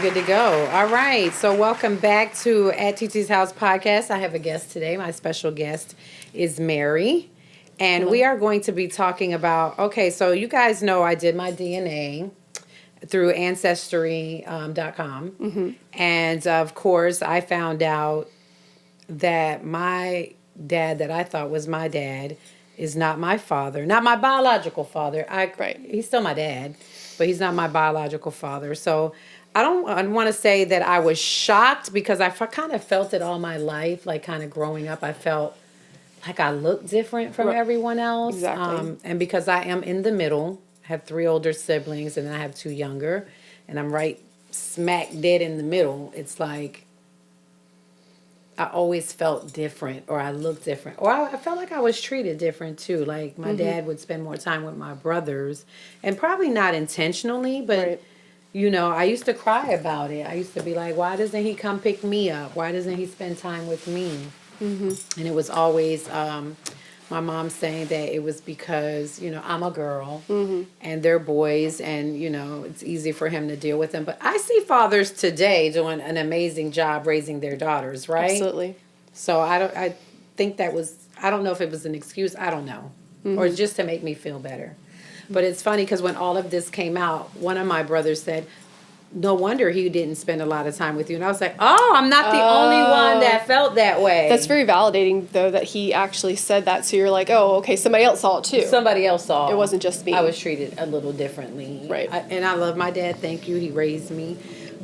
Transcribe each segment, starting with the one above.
good to go. All right. So welcome back to At Titi's House podcast. I have a guest today. My special guest is Mary. And we are going to be talking about, okay, so you guys know I did my DNA through Ancestry.com. And of course, I found out that my dad that I thought was my dad is not my father, not my biological father. He's still my dad, but he's not my biological father. So I want to say that I was shocked because I kind of felt it all my life, like kind of growing up. I felt like I looked different from everyone else. Exactly. And because I am in the middle, I have 3 older siblings and then I have 2 younger, and I'm right smack dead in the middle. It's like I always felt different, or I looked different, or I felt like I was treated different too. Like my dad would spend more time with my brothers, and probably not intentionally, but you know, I used to cry about it. I used to be like, why doesn't he come pick me up? Why doesn't he spend time with me? And it was always my mom saying that it was because, you know, I'm a girl and they're boys, and, you know, it's easy for him to deal with them. But I see fathers today doing an amazing job raising their daughters, right? Absolutely. So I think that was, I don't know if it was an excuse, I don't know, or just to make me feel better. But it's funny because when all of this came out, one of my brothers said, no wonder he didn't spend a lot of time with you. And I was like, oh, I'm not the only one that felt that way. That's very validating, though, that he actually said that. So you're like, oh, okay, somebody else saw it, too. Somebody else saw it. It wasn't just me. I was treated a little differently. Right. And I love my dad. Thank you. He raised me.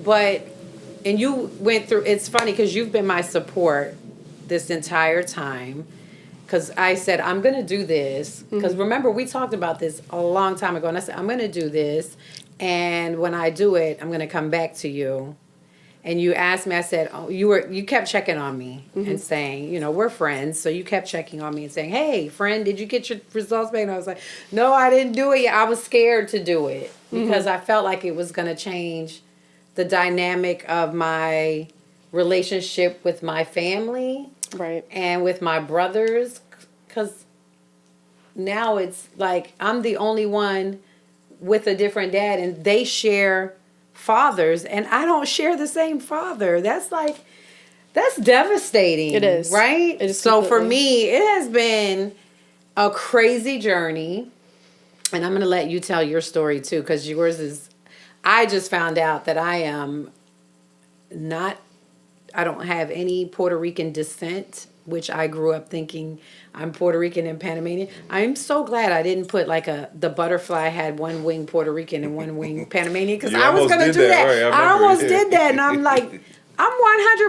But, and you went through, it's funny because you've been my support this entire time. Because I said, I'm going to do this. Because remember, we talked about this a long time ago. And I said, I'm going to do this. And when I do it, I'm going to come back to you. And you asked me, I said, oh, you kept checking on me and saying, you know, we're friends. So you kept checking on me and saying, hey, friend, did you get your results back? And I was like, no, I didn't do it. I was scared to do it because I felt like it was going to change the dynamic of my relationship with my family. Right. And with my brothers. Because now it's like I'm the only one with a different dad, and they share fathers, and I don't share the same father. That's devastating. It is. Right? It is. So for me, it has been a crazy journey, and I'm going to let you tell your story too, because yours is, I just found out that I don't have any Puerto Rican descent, which I grew up thinking I'm Puerto Rican and Panamanian. I'm so glad I didn't put like the butterfly had one wing Puerto Rican and one wing Panamanian, because I was going to do that. Right? I almost did that, and I'm like, I'm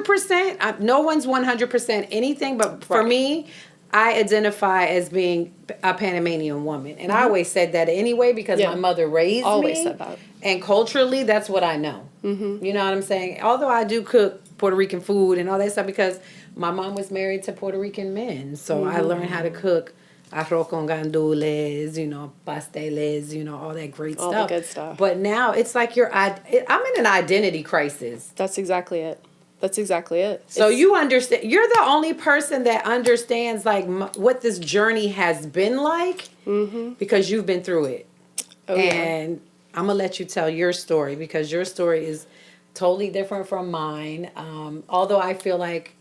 100%. No one's 100% anything, but for me, I identify as being a Panamanian woman. And I always said that anyway because my mother raised me. Always said that. And culturally, that's what I know. You know what I'm saying? Although I do cook Puerto Rican food and all that stuff because my mom was married to Puerto Rican men. So I learned how to cook arroz con gandules, you know, pasteles, you know, all that great stuff. All the good stuff. But now it's like I'm in an identity crisis. That's exactly it. That's exactly it. So you understand, you're the only person that understands like what this journey has been like because you've been through it. Oh, and I'm going to let you tell your story because your story is totally different from mine. Although I feel like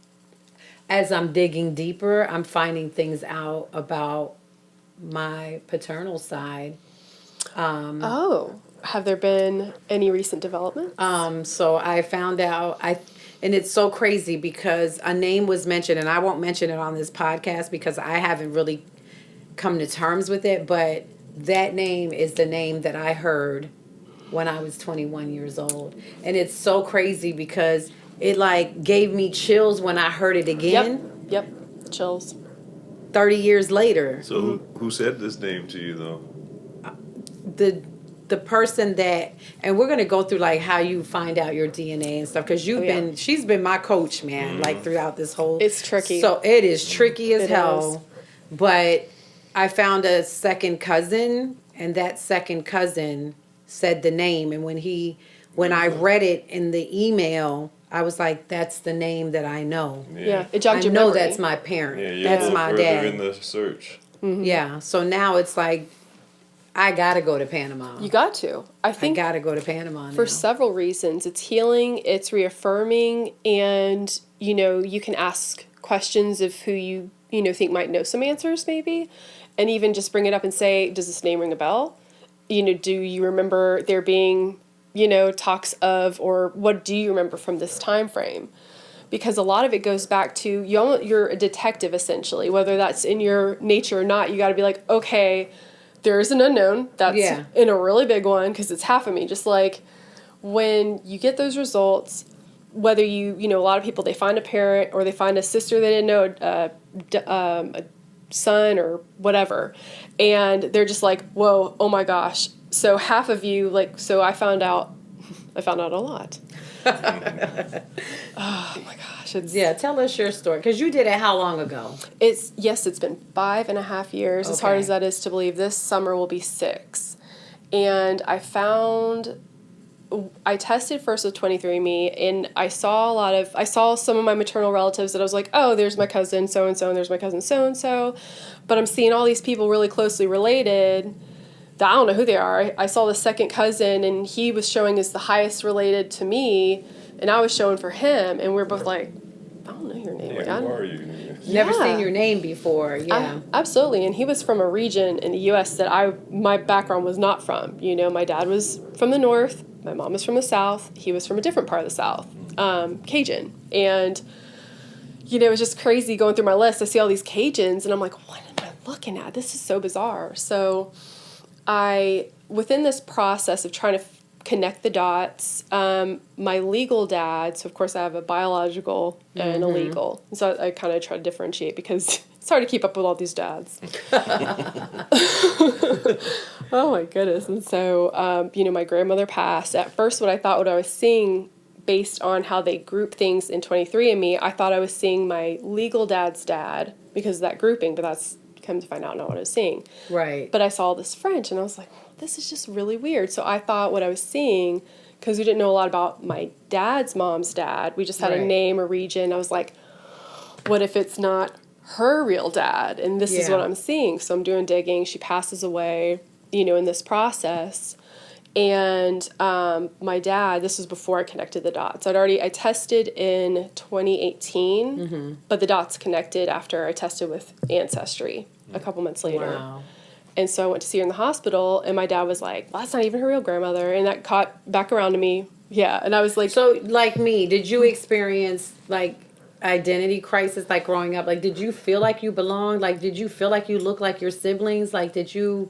as I'm digging deeper, I'm finding things out about my paternal side. Have there been any recent developments? So I found out, and it's so crazy because a name was mentioned, and I won't mention it on this podcast because I haven't really come to terms with it, but that name is the name that I heard when I was 21 years old. And it's so crazy because it like gave me chills when I heard it again. Yep. Chills. 30 years later. So who said this name to you though? The person that, and we're going to go through like how you find out your DNA and stuff, because she's been my coach, man, like throughout this whole. It's tricky. So it is tricky as hell. But I found a second cousin, and that second cousin said the name, and when I read it in the email, I was like, that's the name that I know. Yeah, it jogged your memory. I know memory. that's my parent. Yeah, that's my further dad. in the search. Yeah, so now it's like, I gotta go to Panama. You got to. I I think gotta go to Panama now. for several reasons. It's healing, it's reaffirming, and, you can ask questions of who you, think might know some answers maybe, and even just bring it up and say, does this name ring a bell? Do you remember there being, talks of, or what do you remember from this time frame? Because a lot of it goes back to, you're a detective essentially, whether that's in your nature or not. You got to be like, okay, there's an unknown. That's in a really big one because it's half of me. Just like when you get those results, whether a lot of people, they find a parent or they find a sister they didn't know, a son or whatever, and they're just like, whoa, oh my gosh. So half of you, so I found out a lot. Oh my gosh. Tell us your story. Because you did it how long ago? It's been 5.5 years. As hard as that is to believe, this summer will be 6. And I tested first with 23andMe, and I saw some of my maternal relatives that I was like, oh, there's my cousin so-and-so, and there's my cousin so-and-so. But I'm seeing all these people really closely related that I don't know who they are. I saw the second cousin, and he was showing as the highest related to me, and I was showing for him, and we were both like, I don't know your name. Yeah, who are you? Never seen your name before. Yeah. Absolutely. And he was from a region in the U.S. that my background was not from. My dad was from the north. My mom was from the south. He was from a different part of the south, Cajun. And, it was just crazy going through my list. I see all these Cajuns, and I'm like, what am I looking at? This is so bizarre. So within this process of trying to connect the dots, my legal dad, so of course I have a biological and a legal. And so I kind of try to differentiate because it's hard to keep up with all these dads. Oh my goodness. And so, my grandmother passed. At first, what I was seeing based on how they group things in 23andMe, I thought I was seeing my legal dad's dad because of that grouping, but that's come to find out not what I was seeing. Right. But I saw this French, and I was like, this is just really weird. So I thought what I was seeing, because we didn't know a lot about my dad's mom's dad, we just had a name, a region. I was like, what if it's not her real dad? And this is what I'm seeing. So I'm doing digging. She passes away, in this process. And my dad, this was before I connected the dots. I tested in 2018, but the dots connected after I tested with Ancestry a couple months later. Wow. And so I went to see her in the hospital, and my dad was like, well, that's not even her real grandmother. And that caught back around to me. Yeah. And I was like... So, like me, did you experience, identity crisis, growing up? Did you feel like you belonged? Did you feel like you looked like your siblings? Did you...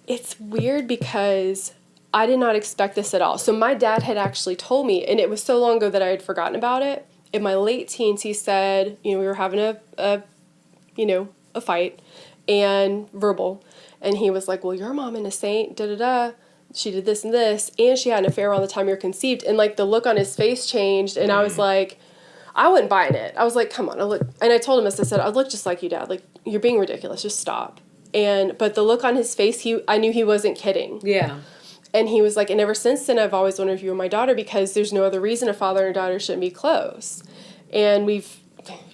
It's weird because I did not expect this at all. So my dad had actually told me, and it was so long ago that I had forgotten about it. In my late teens, he said, we were having a fight, and verbal. And he was like, well, your mom and a saint, da-da-da. She did this and this, and she had an affair around the time you were conceived. And, the look on his face changed, and I was like, I wasn't buying it. I was like, come on. And I told him, as I said, I look just like you, Dad. You're being ridiculous. Just stop. But the look on his face, I knew he wasn't kidding. Yeah. And he was like, and ever since then, I've always wondered if you were my daughter because there's no other reason a father and a daughter shouldn't be close. And we've,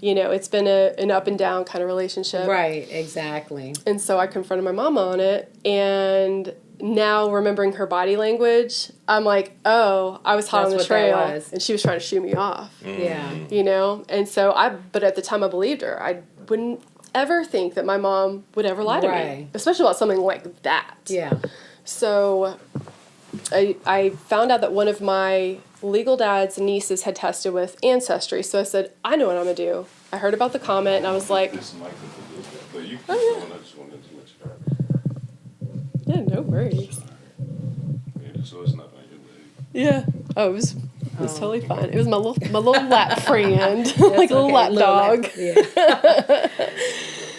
it's been an up and down kind of relationship. Right, exactly. And so I confronted my mom on it. And now remembering her body language, I'm like, oh, I was hot on the trail. And she was trying to shoo me off. Yeah. And so but at the time I believed her. I wouldn't ever think that my mom would ever lie to me, especially about something like that. Yeah. So I found out that one of my legal dad's nieces had tested with Ancestry. So I said, I know what I'm going to do. I heard about the comment, and I was like, yeah, no worries. Yeah, so it's not like Yeah. Oh, it was totally fine. It was my little lap friend, like a little lap dog. Yeah.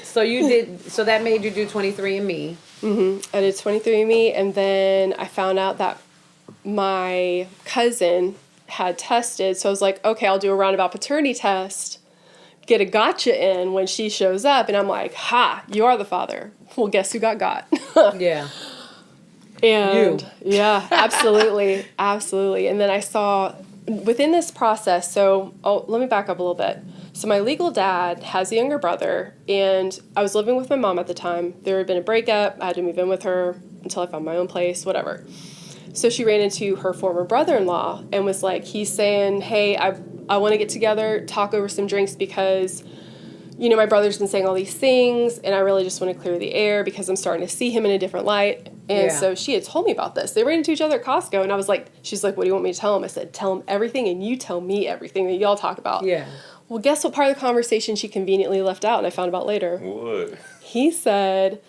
So that made you do 23andMe. I did 23andMe, and then I found out that my cousin had tested. So I was like, okay, I'll do a roundabout paternity test, get a gotcha in when she shows up. And I'm like, ha, you are the father. Well, guess who got? Yeah. And you. Yeah, absolutely. Absolutely. And then I saw within this process, let me back up a little bit. So my legal dad has a younger brother, and I was living with my mom at the time. There had been a breakup. I had to move in with her. until I found my own place, whatever. So she ran into her former brother-in-law and was like, he's saying, hey, I want to get together, talk over some drinks because, you know, my brother's been saying all these things and I really just want to clear the air because I'm starting to see him in a different light. And so she had told me about this. They ran into each other at Costco and I was like, she's like, what do you want me to tell him? I said, tell him everything and you tell me everything that y'all talk about. Yeah. Well, guess what part of the conversation she conveniently left out and I found out later? What? He said,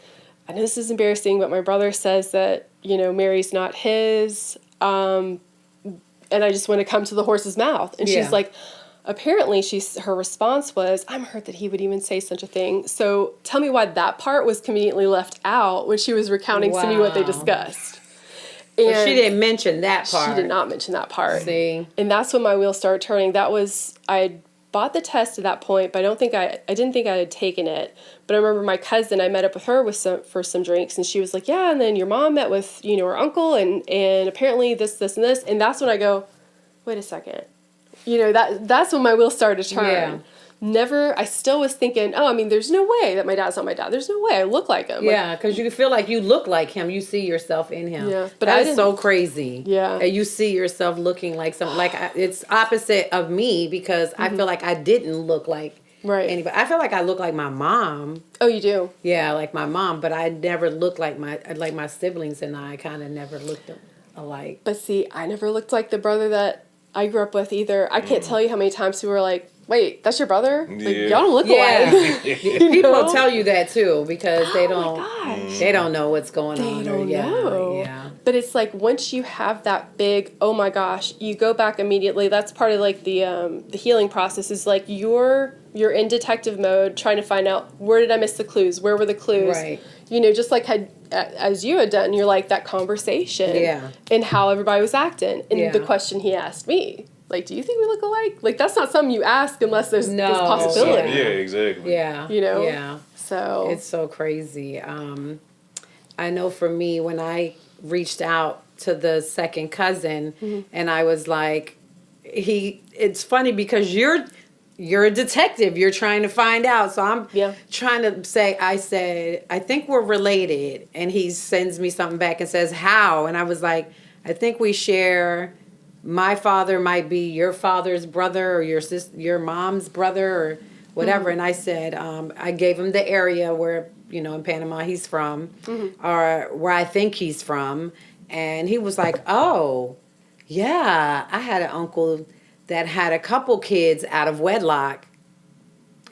I know this is embarrassing, but my brother says that, you know, Mary's not his, and I just want to come to the horse's mouth. And she's like, apparently her response was, I'm hurt that he would even say such a thing. So tell me why that part was conveniently left out when she was recounting to me what they discussed. And she didn't mention that part. She did not mention that part. See? And that's when my wheels started turning. That was, I bought the test at that point, but I didn't think I had taken it. But I remember my cousin, I met up with her for some drinks, and she was like, yeah, and then your mom met with, you know, her uncle, and apparently this, and this. And that's when I go, wait a second. You know, that's when my wheels started to turn. Yeah. I still was thinking, oh, I mean, there's no way that my dad's not my dad. There's no way I look like him. Yeah, because you feel like you look like him. You see yourself in him. Yeah, but that's so crazy. Yeah. And you see yourself looking like something. Like, it's opposite of me because I feel like I didn't look like anybody. I feel like I look like my mom. Oh, you do? Yeah, like my mom, but I never looked like my siblings and I kind of never looked alike. But see, I never looked like the brother that I grew up with either. I can't tell you how many times people were like, wait, that's your brother? Like, y'all don't look alike. People tell you that too because they don't know what's going on. They don't know. Yeah. But it's like once you have that big, oh my gosh, you go back immediately. That's part of like the healing process is like you're in detective mode trying to find out where did I miss the clues? Where were the clues? Right. You know, just like as you had done, you're like that conversation and how everybody was acting. And the question he asked me, like, do you think we look alike? Like, that's not something you ask unless there's this possibility. Yeah, exactly. Yeah. You know? Yeah. So. It's so crazy. I know for me, when I reached out to the second cousin and I was like, it's funny because you're a detective. You're trying to find out. So I'm trying to say, I said, I think we're related. And he sends me something back and says, how? And I was like, I think we share, my father might be your father's brother or your mom's brother or whatever. And I said, I gave him the area where, you know, in Panama he's from or where I think he's from. And he was like, oh, yeah, I had an uncle that had a couple kids out of wedlock.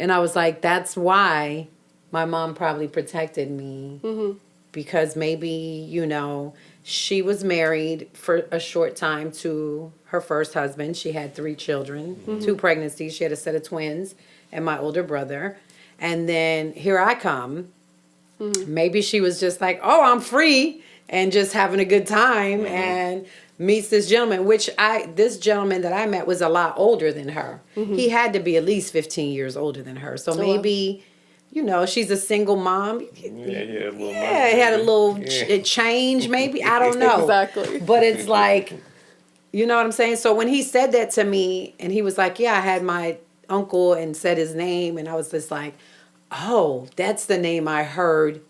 And I was like, that's why my mom probably protected me. Because maybe, you know, she was married for a short time to her first husband. She had 3 children, 2 pregnancies. She had a set of twins and my older brother. And then here I come. Maybe she was just like, oh, I'm free and just having a good time and meets this gentleman, this gentleman that I met was a lot older than her. He had to be at least 15 years older than her. So maybe, you know, she's a single mom. Had a little change maybe. I don't know. Exactly. But it's like, you know what I'm saying? So when he said that to me and he was like, yeah, I had my uncle and said his name. And I was just like, oh, that's the name I heard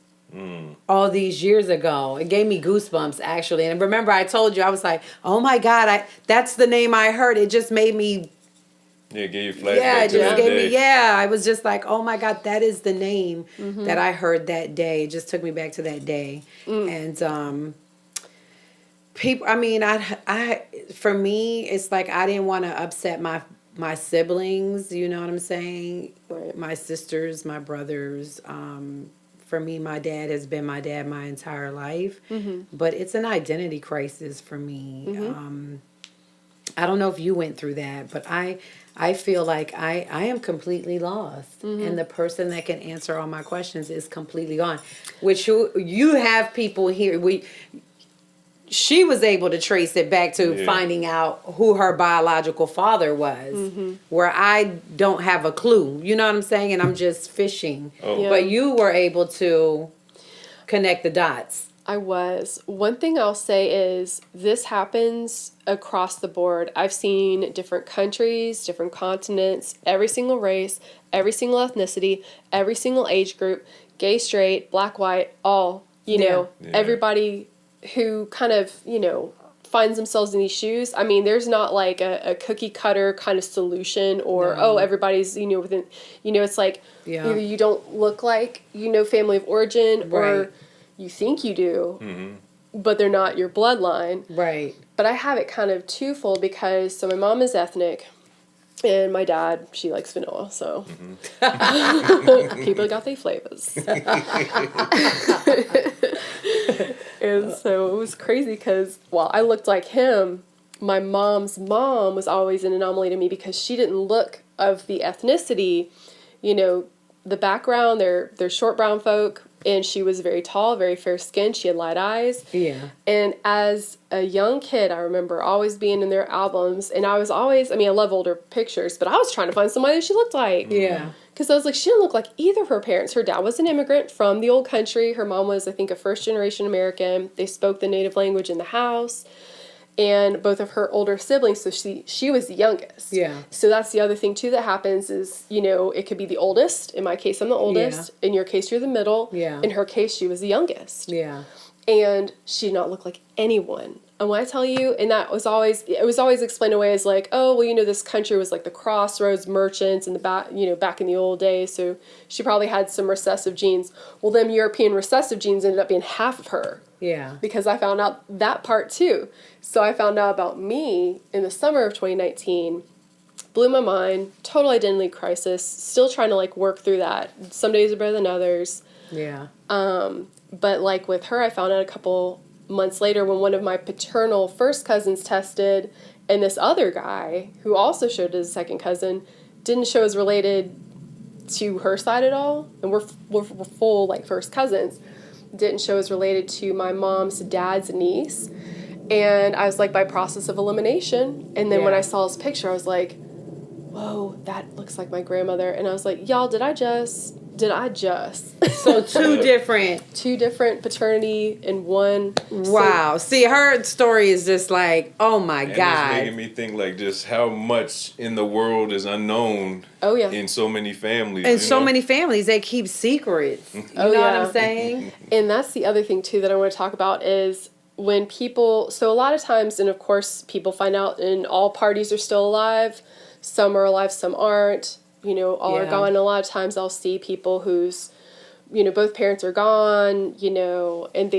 all these years ago. It gave me goosebumps, actually. And remember, I told you, I was like, oh my God, that's the name I heard. It just made me. Yeah, it gave you flashbacks to that day. I was just like, oh my God, that is the name that I heard that day. It just took me back to that day. And people, I mean, for me, it's like I didn't want to upset my siblings, you know what I'm saying? My sisters, my brothers. For me, my dad has been my dad my entire life. But it's an identity crisis for me. I don't know if you went through that, but I feel like I am completely lost. And the person that can answer all my questions is completely gone. Which you have people here. She was able to trace it back to finding out who her biological father was, where I don't have a clue. You know what I'm saying? And I'm just fishing. But you were able to connect the dots. I was. One thing I'll say is this happens across the board. I've seen different countries, different continents, every single race, every single ethnicity, every single age group, gay, straight, black, white, all You know, Yeah. everybody who kind of, finds themselves in these shoes. I mean, there's not like a cookie cutter kind of solution or, No. everybody's, within, it's like Yeah. either you don't look like, family of origin Right. or you think you do, but they're not your bloodline. Right. But I have it kind of twofold because, so my mom is ethnic. And my dad, she likes vanilla, so people got their flavors. And so it was crazy because while I looked like him, my mom's mom was always an anomaly to me because she didn't look of the ethnicity, the background. They're short brown folk, and she was very tall, very fair skinned. She had light eyes. Yeah. And as a young kid, I remember always being in their albums, and I was always, I love older pictures, but I was trying to find somebody that she looked like. Yeah. Because I was like, she didn't look like either of her parents. Her dad was an immigrant from the old country. Her mom was, I think, a first-generation American. They spoke the native language in the house. And both of her older siblings, so she was the youngest. Yeah. So that's the other thing, too, that happens is, it could be the oldest. In my case, I'm the oldest. In your case, you're the middle. Yeah. In her case, she was the youngest. Yeah. And she did not look like anyone. And when I tell you, and it was always explained away as like, oh, well, this country was like the crossroads merchants in the back, back in the old days. So she probably had some recessive genes. Well, them European recessive genes ended up being half of her. Yeah. Because I found out that part too. So I found out about me in the summer of 2019. Blew my mind. Total identity crisis. Still trying to like work through that. Some days are better than others. Yeah. But like with her, I found out a couple months later when one of my paternal first cousins tested, and this other guy who also showed as a second cousin didn't show as related to her side at all, and we're full like first cousins. Didn't show as related to my mom's dad's niece, and I was like by process of elimination. And then when I saw his picture, I was like, whoa, that looks like my grandmother. And I was like, y'all, did I just? So two different paternity in one. Wow. See, her story is just like, oh my And God. it's making me think like just how much in the world is unknown. Oh yeah. In so many families. And so many families, they keep secrets. You know what I'm saying? And that's the other thing too that I want to talk about is when people, so a lot of times, and of course people find out and all parties are still alive. Some are alive, some aren't. All are gone. A lot of times I'll see people whose, both parents are gone, and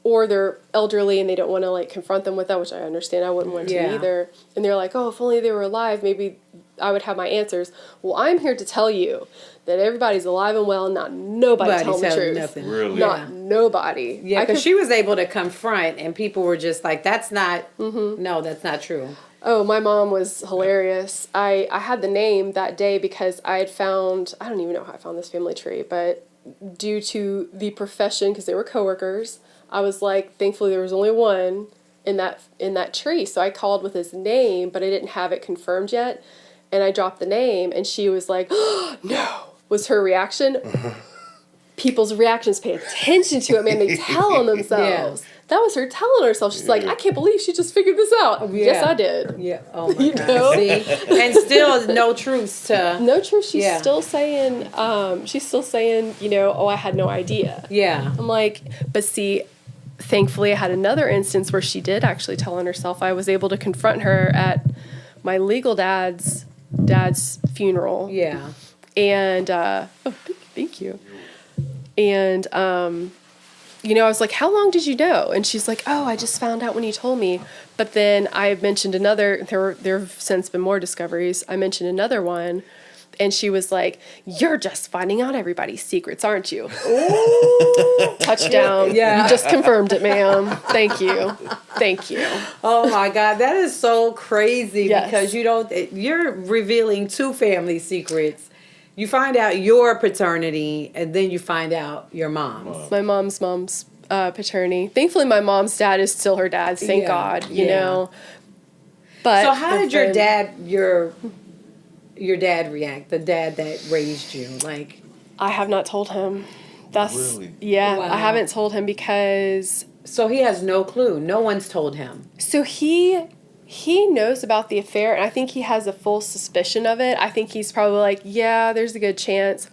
or they're elderly and they don't want to like confront them with that, which I understand. I wouldn't want to either. And they're like, oh, if only they were alive, maybe I would have my answers. Well, I'm here to tell you that everybody's alive and well, not nobody telling the truth. Nothing. Really? Not nobody. Yeah, because she was able to confront, and people were just like, that's not, no, that's not true. Oh, my mom was hilarious. I had the name that day because I had found, I don't even know how I found this family tree, but due to the profession, because they were coworkers, I was like, thankfully there was only one in that tree. So I called with his name, but I didn't have it confirmed yet. And I dropped the name, and she was like, oh, no, was her reaction. People's reactions pay attention to it, man. They tell on themselves. Yeah. That was her telling herself. She's like, I can't believe she just figured this out. Yeah. Yes, I did. Yeah. Oh my God. See? And still no truth to. No truth. She's still saying, oh, I had no idea. Yeah. I'm like, but see, thankfully I had another instance where she did actually tell on herself. I was able to confront her at my legal dad's funeral. Yeah. And, thank you. And, I was like, how long did you know? And she's like, oh, I just found out when you told me. But then I mentioned another, there have since been more discoveries. I mentioned another one, and she was like, you're just finding out everybody's secrets, aren't you? Ooh. Touchdown. Yeah. You just confirmed it, ma'am. Thank you. Oh my God, that is so crazy because you're revealing two family secrets. You find out your paternity, and then you find out your mom's. My mom's paternity. Thankfully, my mom's dad is still her dad. Thank God, you know. But so, how did your dad react? The dad that raised you, like. I have not told him. Really? Yeah. Wow. I haven't told him because. So he has no clue. No one's told him. So he knows about the affair, and I think he has a full suspicion of it. I think he's probably like, yeah, there's a good chance.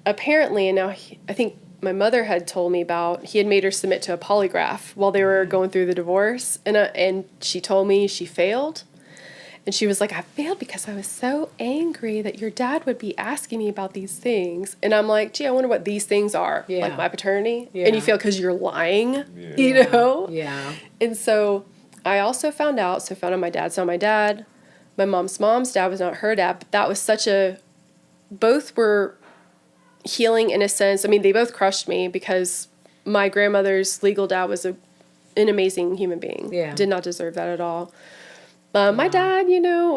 Apparently, and now I think my mother had told me about. He had made her submit to a polygraph while they were going through the divorce, and she told me she failed. And she was like, I failed because I was so angry that your dad would be asking me about these things. And I'm like, gee, I wonder what these things are. Yeah. Like my paternity. Yeah. And you fail because you're lying, Yeah. you know? Yeah. And so I also found out my dad's not my dad. My mom's dad was not her dad. But that was both were healing in a sense. I mean, they both crushed me because my grandmother's legal dad was an amazing human being. Yeah. Did not deserve that at all. My dad,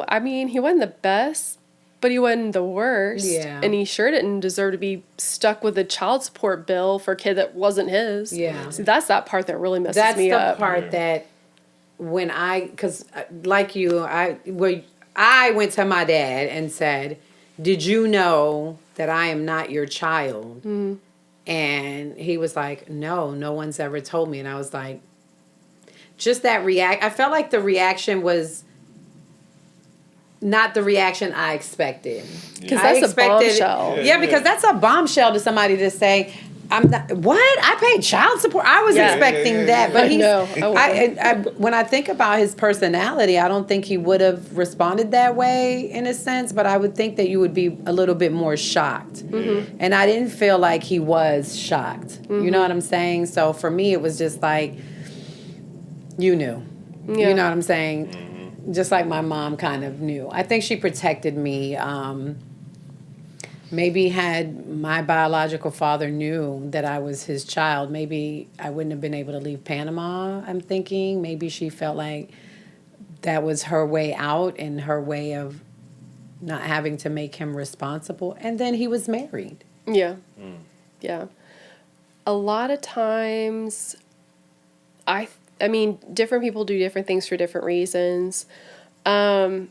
I mean, he wasn't the best, but he wasn't the worst. Yeah. And he sure didn't deserve to be stuck with a child support bill for a kid that wasn't his. Yeah. So that's that part that really messes me That's up. the part that because like you, I went to my dad and said, did you know that I am not your child? Mm. And he was like, no one's ever told me. And I was like, just that I felt like the reaction was not the reaction I expected. Because that's a bombshell. Yeah, because that's a bombshell to somebody to say, I'm not, what? I paid child support? I was expecting that. But when I think about his personality, I don't think he would have responded that way in a sense, but I would think that you would be a little bit more shocked. Mm-hmm. And I didn't feel like he was shocked. Mm-hmm. You know what I'm saying? So for me, it was just like, you knew. Yeah. You know what I'm saying? Mm-hmm. Just like my mom kind of knew. I think she protected me. Maybe had my biological father knew that I was his child, maybe I wouldn't have been able to leave Panama, I'm thinking. Maybe she felt like that was her way out and her way of not having to make him responsible. And then he was married. Yeah. Mm. Yeah. A lot of times, I mean, different people do different things for different reasons. I'll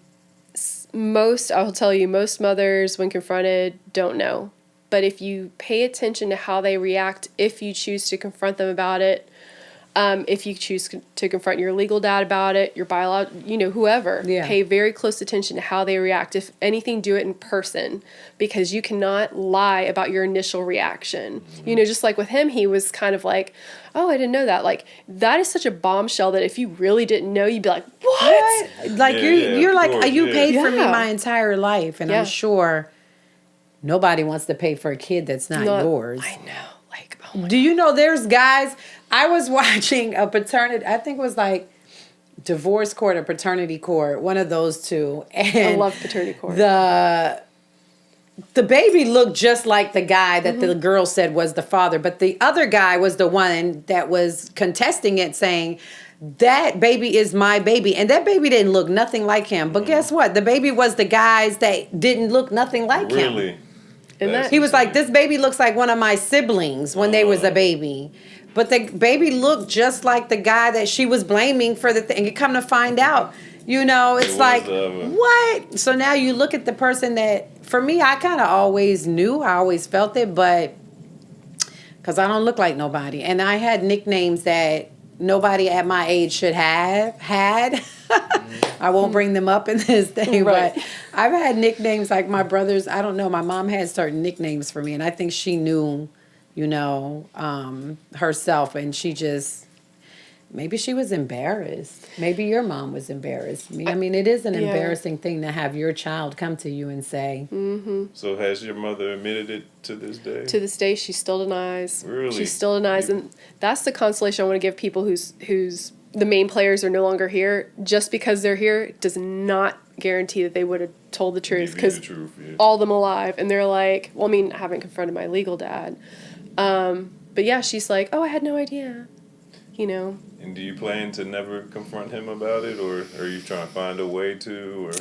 tell you, most mothers, when confronted, don't know. But if you pay attention to how they react, if you choose to confront them about it, if you choose to confront your legal dad about it, your whoever, pay very close attention to how they react. If anything, do it in person, because you cannot lie about your initial reaction. Mm-hmm. Just like with him, he was kind of like, oh, I didn't know that. Like, that is such a bombshell that if you really didn't know, you'd be like, what? Like, you're like, you paid for me my entire life. And I'm sure nobody wants to pay for a kid that's not yours. I know. Like, oh my Do you know there's guys... I was watching a paternity, I think it was like divorce court or paternity court, one of those two. And I love paternity court. The baby looked just like the guy that the girl said was the father, but the other guy was the one that was contesting it, saying, that baby is my baby. And that baby didn't look nothing like him. But guess what? The baby was the guys that didn't look nothing like him. Really? And He was like, this baby looks like one of my siblings when they was a baby. But the baby looked just like the guy that she was blaming for the thing. And come to find out, it's like, what? So now you look at the person that, for me, I kind of always knew. I always felt it, but because I don't look like nobody. And I had nicknames that nobody at my age should have had. I won't bring them up in this thing, right. But I've had nicknames like my brothers. I don't know. My mom had certain nicknames for me, and I think she knew, herself, and she just, maybe she was embarrassed. Maybe your mom was embarrassed. I mean, it is an embarrassing thing to have your child come to you and say. Mm-hmm. So has your mother admitted it to this day? To this day, she still denies. Really? She still denies, and that's the consolation I want to give people who's the main players are no longer here. Just because they're here does not guarantee that they would have told the truth, because all of them alive, and they're like, well, I mean, I haven't confronted my legal dad. But yeah, she's like, oh, I had no idea, And do you plan to never confront him about it, or are you trying to find a way to, or?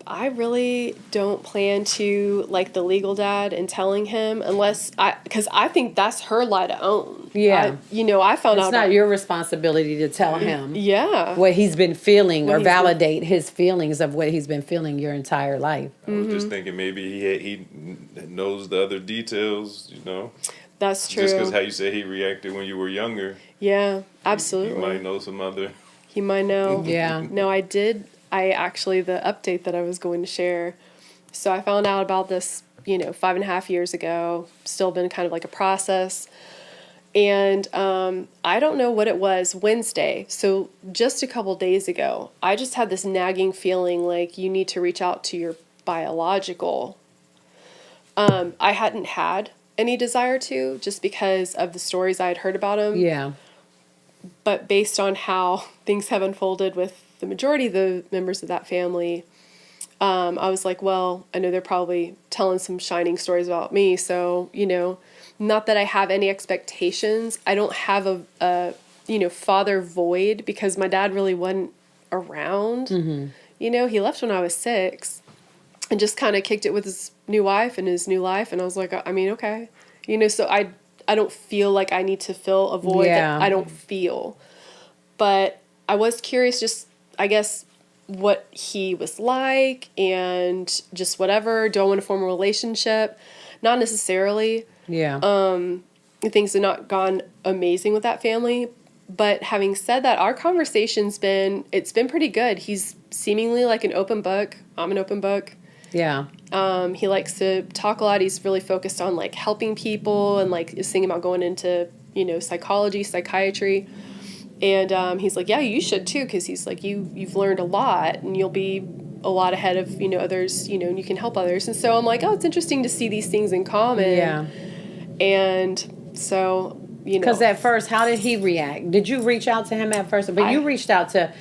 I really don't plan to, like, the legal dad and telling him because I think that's her lie to own. Yeah. I found out. It's not your responsibility to tell him. Yeah. What he's been feeling or validate his feelings of what he's been feeling your entire life. I was just thinking maybe he knows the other details, That's true. Just because how you said he reacted when you were younger. Yeah, absolutely. He might know some other. He might know. Yeah. No, the update that I was going to share. So I found out about this, 5.5 years ago. Still been kind of like a process. And I don't know what it was, Wednesday. So just a couple days ago, I just had this nagging feeling like you need to reach out to your biological. I hadn't had any desire to, just because of the stories I had heard about him. Yeah. But based on how things have unfolded with the majority of the members of that family, I was like, well, I know they're probably telling some shining stories about me. So, not that I have any expectations. I don't have a father void, because my dad really wasn't around. Mm-hmm. He left when I was 6 and just kind of kicked it with his new wife and his new life. And I was like, I mean, okay. So I don't feel like I need to fill a void that I don't feel. But I was curious, just, I guess, what he was like and just whatever. Do I want to form a relationship? Not necessarily. Yeah. Things have not gone amazing with that family. But having said that, our conversation's been pretty good. He's seemingly like an open book. I'm an open book. Yeah. He likes to talk a lot. He's really focused on like helping people and like is thinking about going into, psychology, psychiatry. And he's like, yeah, you should too, because he's like, you've learned a lot and you'll be a lot ahead of, others, and you can help others. And so I'm like, oh, it's interesting to see these things in common. Yeah. And so, Because at first, how did he react? Did you reach out to him at first? But you reached out to,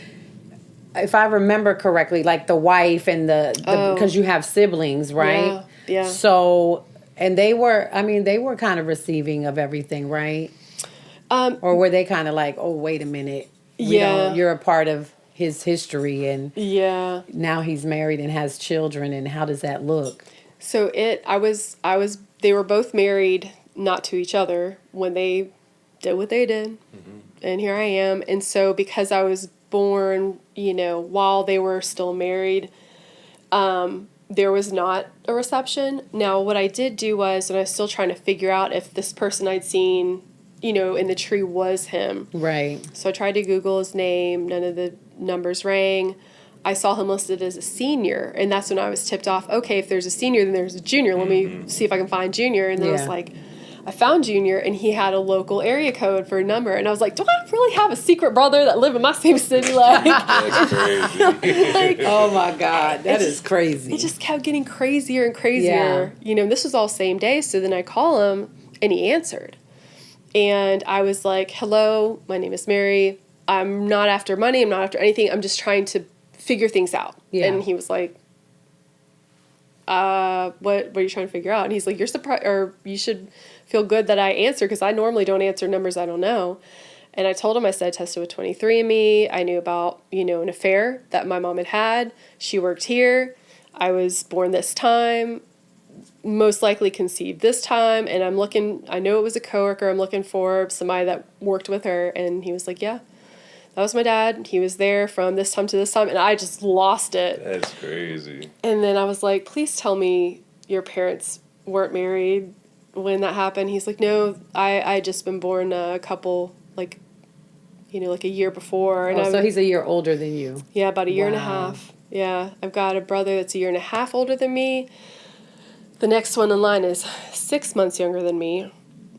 if I remember correctly, like the wife and because you have siblings, right? Yeah. So, and they were kind of receiving of everything, right? Or were they kind of like, oh, wait a minute. You're a part of his history, and now he's married and has children, and how does that look? So they were both married, not to each other, when they did what they did. Mm-hmm. And here I am. And so because I was born, while they were still married, there was not a reception. Now, what I did do was, and I was still trying to figure out if this person I'd seen, in the tree was him. Right. So I tried to Google his name. None of the numbers rang. I saw him listed as a senior, and that's when I was tipped off, okay, if there's a senior, then there's a junior. Let me see if I can find junior. And then I was like, I found junior, and he had a local area code for a number. And I was like, do I really have a secret brother that live in my same city? Like, That's crazy. Oh my God, that is crazy. It just kept getting crazier and crazier. This was all same day. So then I call him, and he answered. And I was like, hello, my name is Mary. I'm not after money. I'm not after anything. I'm just trying to figure things out. Yeah. And he was like, what are you trying to figure out? And he's like, you're surprised, or you should feel good that I answer, because I normally don't answer numbers I don't know. And I told him, I said, I tested with 23andMe. I knew about, an affair that my mom had. She worked here. I was born this time, most likely conceived this time. And I know it was a coworker. I'm looking for somebody that worked with her. And he was like, yeah, that was my dad. He was there from this time to this time. And I just lost it. That's crazy. And then I was like, please tell me your parents weren't married when that happened. He's like, no, I just been born a couple, like a year before. And so he's a year older than you. Yeah, about a year and a half. Yeah, I've got a brother that's a year and a half older than me. The next one in line is 6 months younger than me.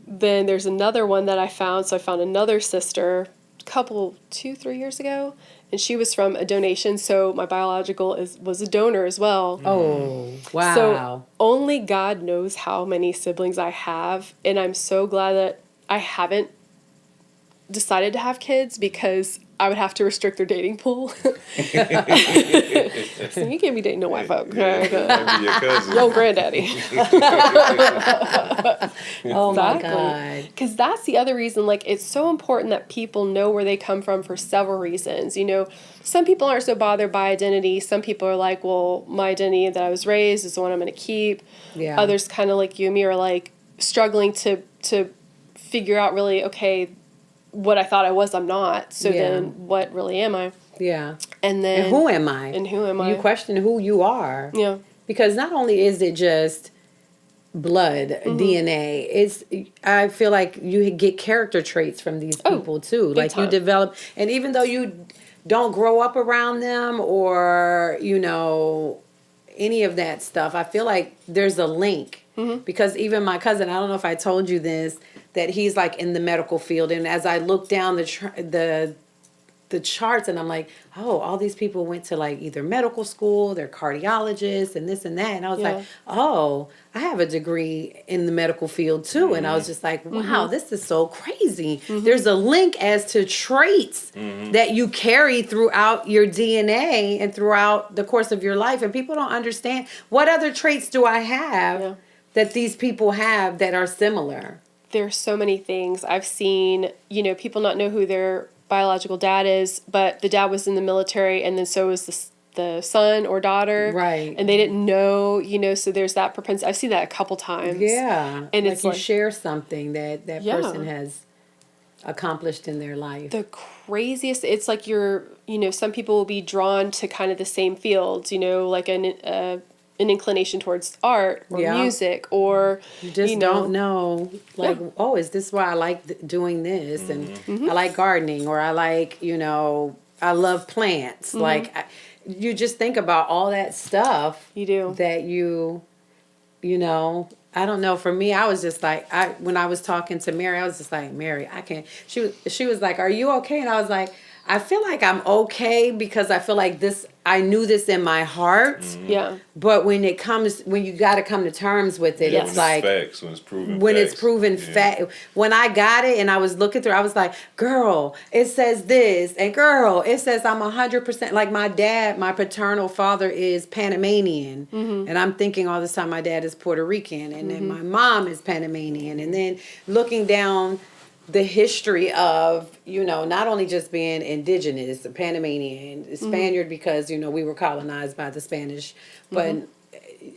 Then there's another one that I found. So I found another sister 2-3 years ago, and she was from a donation. So my biological was a donor as well. Oh, wow. So only God knows how many siblings I have. And I'm so glad that I haven't decided to have kids, because I would have to restrict their dating pool. So you can't be dating no white folk. That'd be your cousin. Yo, granddaddy. Oh my God. Because that's the other reason, like, it's so important that people know where they come from for several reasons. Some people aren't so bothered by identity. Some people are like, well, my identity that I was raised is the one I'm going to keep. Yeah. Others, kind of like you and me, are like struggling to figure out really, okay, what I thought I was, I'm not. So then what really am I? Yeah. And who am I? And who am I? You question who you are. Yeah. Because not only is it just blood, DNA, I feel like you get character traits from these people too. Like you develop, and even though you don't grow up around them, or, any of that stuff, I feel like there's a link. Because even my cousin, I don't know if I told you this, that he's like in the medical field, and as I look down the charts, and I'm like, oh, all these people went to like either medical school, they're cardiologists, and this and that, and I was like, oh, I have a degree in the medical field too, and I was just like, wow, this is so crazy. There's a link as to traits that you carry throughout your DNA and throughout the course of your life, and people don't understand what other traits do I have that these people have that are similar. There's so many things I've seen. People not know who their biological dad is, but the dad was in the military, and then so was the son or daughter, right? And they didn't know, so there's that propensity. I've seen that a couple times. Yeah, and like it's you like, share something that person has accomplished in their life. The craziest. It's like some people will be drawn to kind of the same fields, like an inclination towards art or music, or you just don't know, like, oh, is this why I like doing this? And I like gardening, or I like, I love plants. Like, you just think about all that stuff. You do. That I don't know. For me, I was just like, when I was talking to Mary, I was just like, Mary, I can't. She was like, are you okay? And I was like, I feel like I'm okay because I feel like I knew this in my heart. Yeah. But when you got to come to terms with it, it's like, facts, when it's proven it's proven fact. When I got it and I was looking through, I was like, girl, it says this, and girl, it says I'm 100%, like my dad, my paternal father is Panamanian. And I'm thinking all this time my dad is Puerto Rican, and then my mom is Panamanian. And then looking down the history of, not only just being indigenous, Panamanian, Spaniard, because, we were colonized by the Spanish, but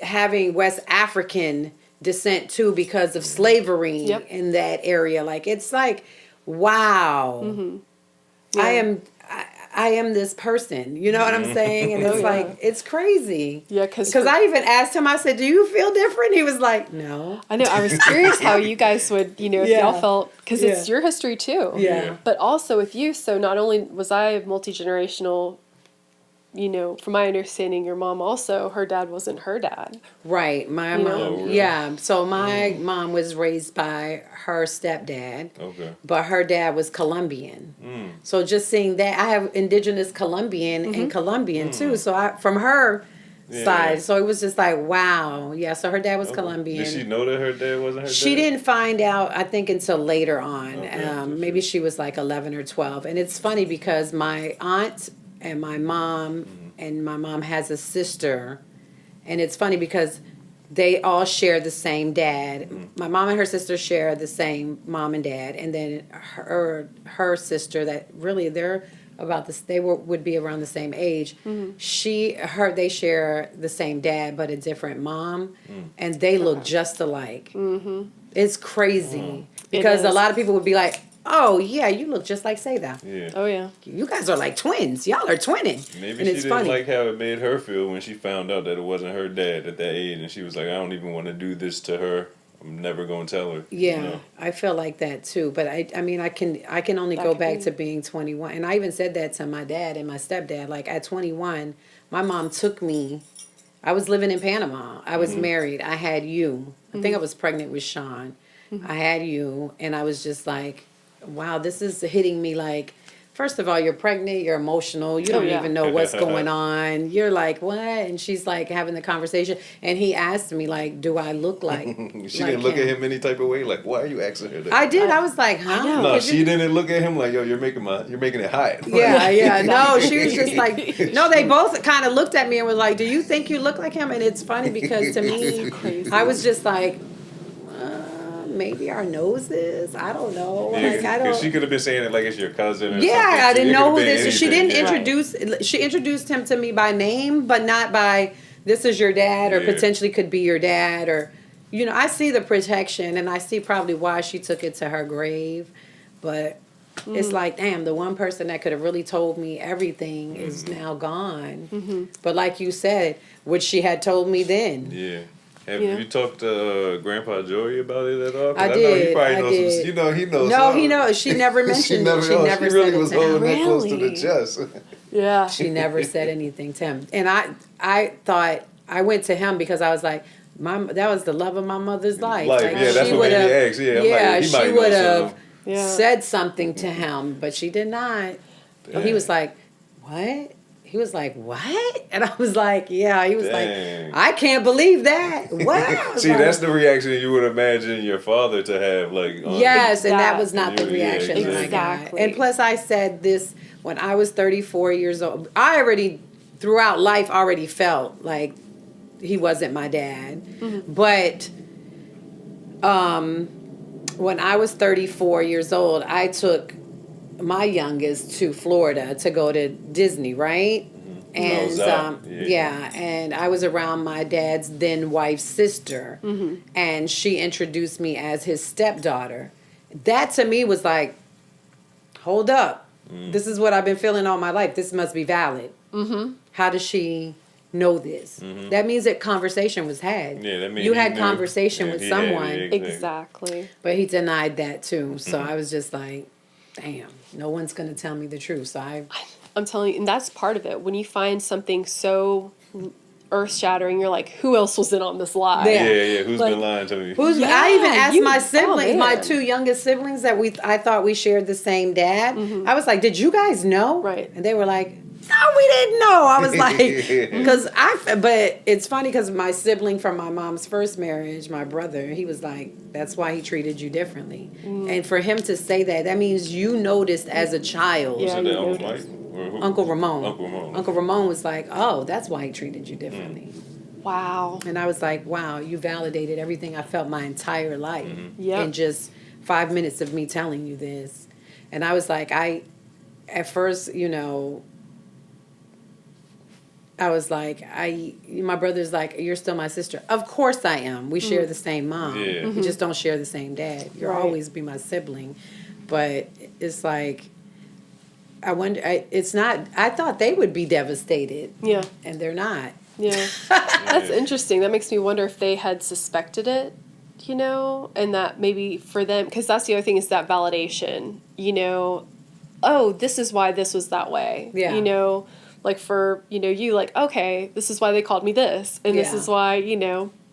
having West African descent too because of slavery in that area. Like, it's like, wow, I am this person, you know what I'm saying? And it's like, it's crazy. Yeah, because I even asked him, I said, do you feel different? He was like, no. I know, I was curious how you guys would, if y'all felt, because it's your history too. Yeah. But also with you, so not only was I multi-generational, from my understanding, your mom also, her dad wasn't her dad. Right. My mom. Oh, really? Yeah. So my mom was raised by her stepdad. Okay. But her dad was Colombian. So just seeing that, I have indigenous Colombian and Colombian too. So from her side. So it was just like, wow. Yeah. So her dad was Colombian. Did she know that her dad wasn't her dad? She didn't find out, I think, until later on. Okay. Maybe she was like 11 or 12. And it's funny because my aunt and my mom, and my mom has a sister, and it's funny because they all share the same dad. My mom and her sister share the same mom and dad, and then her sister, that really they're about this, would be around the same age. They share the same dad but a different mom, and they look just alike. It's crazy because a lot of people would be like, oh, yeah, you look just like Seda. Yeah. Oh, yeah. You guys are like twins. Y'all are twinning. Maybe and she it's didn't funny. like how it made her feel when she found out that it wasn't her dad at that age. And she was like, I don't even want to do this to her. I'm never going to tell her. Yeah, I feel like that too. But I mean, I can only go back to being 21. And I even said that to my dad and my stepdad. Like, at 21, my mom took me. I was living in Panama. I was married. I had you. I think I was pregnant with Sean. I had you. And I was just like, wow, this is hitting me like, first of all, you're pregnant, you're emotional, you don't even know what's going on. You're like, what? And she's like having the conversation. And he asked me, like, do I look like She didn't look at him any type of way? Like, why are you asking her that? I did. I was like, huh? No, she didn't look at him like, yo, you're making it hot. Yeah. No, she was just like, no, they both kind of looked at me and were like, do you think you look like him? And it's funny because to me, I was just like, maybe our noses. I don't know. Yeah, like, I don't. She could have been saying it like it's your cousin. Or yeah, something. I didn't know who this is. She didn't introduce. introduce. She introduced him to me by name, but not by this is your dad or potentially could be your dad or, I see the protection and I see probably why she took it to her grave, but it's like, damn, the one person that could have really told me everything is now gone. But like you said, which she had told me then. Yeah. Have you talked to Grandpa Joey about it at all? I know did. he probably I knows did. He knows. No, he knows. She never mentioned it. She never she really said was it to him. holding that close to the Really? chest. Yeah. She never said anything to him. And I thought, I went to him because I was like, that was the love of my mother's life. Like, yeah, that's she what made me would've- ask. Yeah, I'm yeah, like, he might she know would have something. Yeah. said something to him, but she did not. And he was like, what? He was like, what? And I was like, yeah. He was Dang. like, I can't believe that. What? I was See, like, that's the reaction you would imagine your father to have, like, on yes, and that That- was not the Yeah, reaction that I got. exactly. And plus, I said this when I was 34 years old. I already, throughout life, already felt like he wasn't my dad. But when I was 34 years old, I took my youngest to Florida to go to Disney, right? And was out. yeah, and I was around my dad's then wife's sister, and she introduced me as his stepdaughter. That to me was like, hold up, this is what I've been feeling all my life. This must be valid. How does she know this? That means that conversation was had. Yeah, that means you he had knew. conversation Yeah, with he had it, someone, yeah. Exactly. but he denied that too. So I was just like, damn, no one's gonna tell me the truth. So I'm telling you, and that's part of it. When you find something so earth shattering, you're like, who else was in on this lie? Yeah. Yeah. Who's Like, been lying to me? Who's? Yeah, I even asked you- my oh, siblings, my man. 2 youngest siblings that I thought we shared the same dad. I was like, "Did you guys know?" Right. And they were like, "No, we didn't know." I was like, "Because but it's funny because my sibling from my mom's first marriage, my brother, he was like, "That's why he treated you differently." And for him to say that, that means you noticed as a child. Yeah, Was it you that Uncle noticed. Mike? Or who? Uncle Ramon. Uncle Ramon. Uncle Ramon was like, "Oh, that's why he treated you differently." Wow. And I was like, wow, you validated everything I felt my entire life Yep. in just 5 minutes of me telling you this. And I was like, at first, I was like, my brother's like, you're still my sister. Of course I am. We share the same mom. Yeah. We just don't share the same dad. You'll Right. always be my sibling. But it's like, I wonder, it's not, I thought they would be devastated. Yeah. And they're not. Yeah. That's interesting. That makes me wonder if they had suspected it, and that maybe for them, because that's the other thing is that validation, oh, this is why this was that way. Yeah. Like for, you like, okay, this is why they called me this. And this Yeah. is why,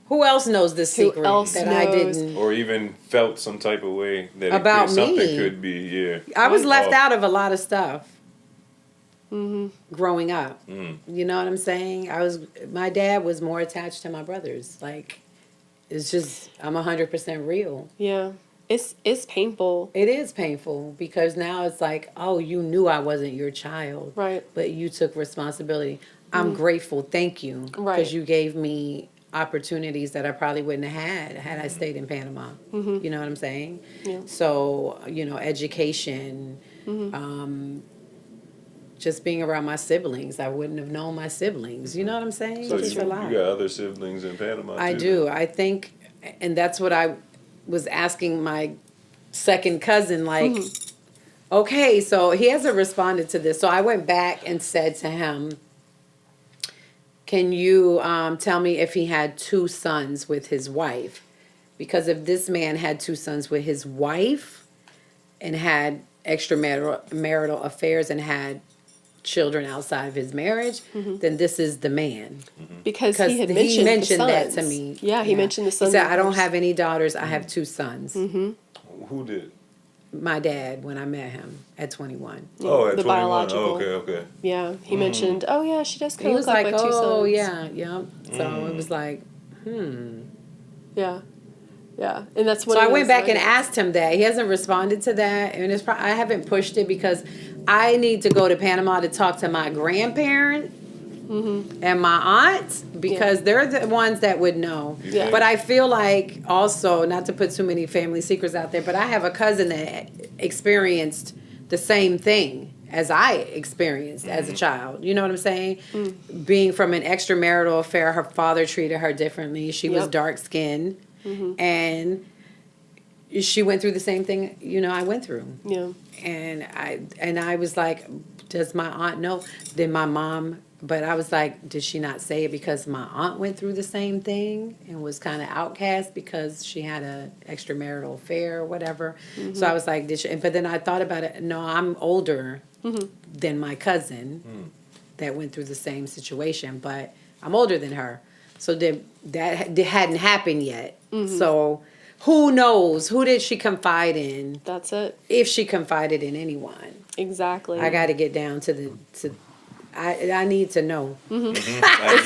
Who else knows this Who secret else that I knows? didn't? Or even felt some type of way that About something me. could be, yeah. I was left off. out of a lot of stuff growing up. You know what I'm saying? My dad was more attached to my brothers. Like, it's just, I'm 100% real. yeah, it's painful. It is painful because now it's like, oh, you knew I wasn't your child. Right. But you took responsibility. I'm grateful. Thank you. Right. Because you gave me opportunities that I probably wouldn't have had I stayed in Panama. You know what I'm saying? Yeah. So, education, just being around my siblings. I wouldn't have known my siblings. You know what I'm saying? So It's you a lot. got other siblings in Panama, too? I do. I think, and that's what I was asking my second cousin, like, okay, so he hasn't responded to this. So I went back and said to him, can you tell me if he had 2 sons with his wife? Because if this man had 2 sons with his wife and had extramarital affairs and had children outside of his marriage, then this is the man. Because Because he had mentioned, the that sons. to me. Yeah, he mentioned the He sons. said, I don't have any daughters. I have 2 sons. Who did? My dad, when I met him at 21. Oh, at the 21. biological. Oh, okay. Yeah, he mentioned, oh yeah, she does He kind of was look like like, my 2 sons. oh, yeah, yep. So it was like, Yeah. Yeah. And that's what So I went back and asked him that. He hasn't responded to that. And I haven't pushed it because I need to go to Panama to talk to my grandparent and my aunt because they're the ones that would know. Yeah. But I feel like also, not to put too many family secrets out there, but I have a cousin that experienced the same thing as I experienced as a child. You know what I'm saying? Being from an extramarital affair, her father treated her differently. She was Yep. dark-skinned. And she went through the same thing, I went through. Yeah. And I was like, does my aunt know? Then my mom, but I was like, did she not say it because my aunt went through the same thing and was kind of outcast because she had a extramarital affair or whatever? So I was like, but then I thought about it. No, I'm older than my cousin that went through the same situation, but I'm older than her. So that hadn't happened yet. So who knows? Who did she confide in? That's it. If she confided in anyone. Exactly. I got to get down to I need to know. I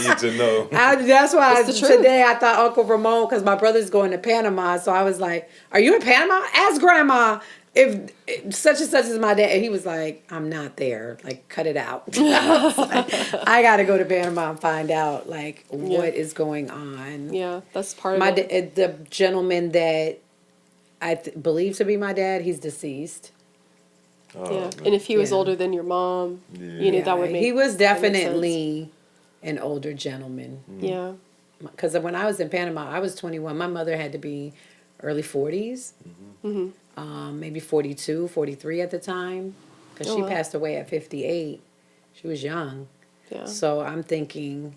need to know. That's why It's the truth. today I thought Uncle Ramon, because my brother's going to Panama, so I was like, "Are you in Panama? Ask Grandma if such and such is my dad." And he was like, "I'm not there. Like, cut it out." I was like, I got to go to Panama and find out like what is going on. Yeah, that's part of it. The gentleman that I believe to be my dad, he's deceased. Oh, Yeah, and if he was Yeah. older than your mom, you know, that would make he was that makes definitely an older gentleman. sense. Yeah. Because when I was in Panama, I was 21. My mother had to be early 40s, maybe 42, 43 at the time, because Oh, she wow. passed away at 58. She was young. Yeah. So I'm thinking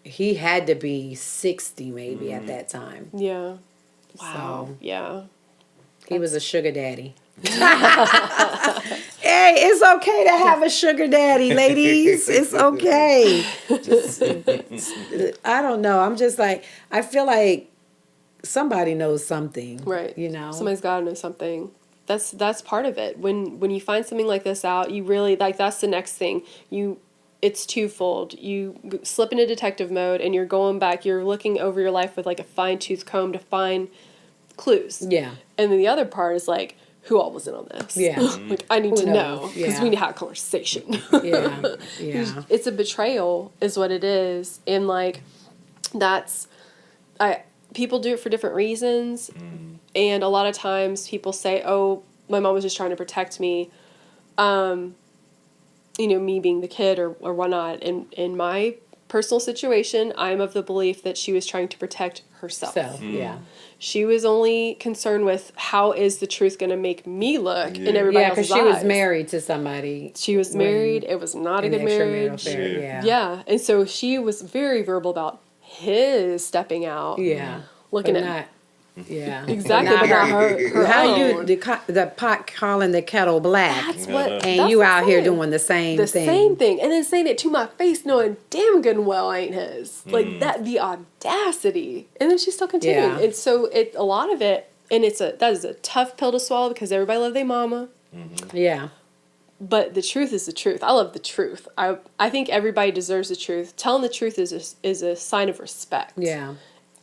he had to be 60 maybe at that time. Yeah. Wow. So Yeah. he was a sugar daddy. Hey, it's okay to have a sugar daddy, ladies. It's okay. I don't know. I'm just like, I feel like somebody knows something. Right. You know? Somebody's got to know something. That's part of it. When you find something like this out, you really like that's the next thing. It's twofold. You slip into detective mode and you're going back, you're looking over your life with like a fine-tooth comb to find clues. Yeah. And then the other part is like, who all was in on this? Yeah. Like, I need Who to knows? know because Yeah. we need to have a conversation. Yeah. Yeah. It's a betrayal is what it is. And like, people do it for different reasons. And a lot of times people say, oh, my mom was just trying to protect me. You know, me being the kid or whatnot. And in my personal situation, I'm of the belief that she was trying to protect herself. So, yeah. She was only concerned with how is the truth going to make me look in everybody Yeah, else's because she was eyes. married to somebody. She was married. It was not a good marriage. Yeah. Yeah, and so she was very verbal about his stepping out. Yeah. Looking But at not, yeah. exactly, but not her How own. the pot calling the kettle black, That's what. and that's you what out I'm here saying. doing the same the thing. same thing, and then saying it to my face, knowing damn good and well I ain't his. Like that, the audacity, and then she still continued. Yeah. And so a lot of it, and that is a tough pill to swallow because everybody loves their mama. Yeah. But the truth is the truth. I love the truth. I think everybody deserves the truth. Telling the truth is a sign of respect. Yeah.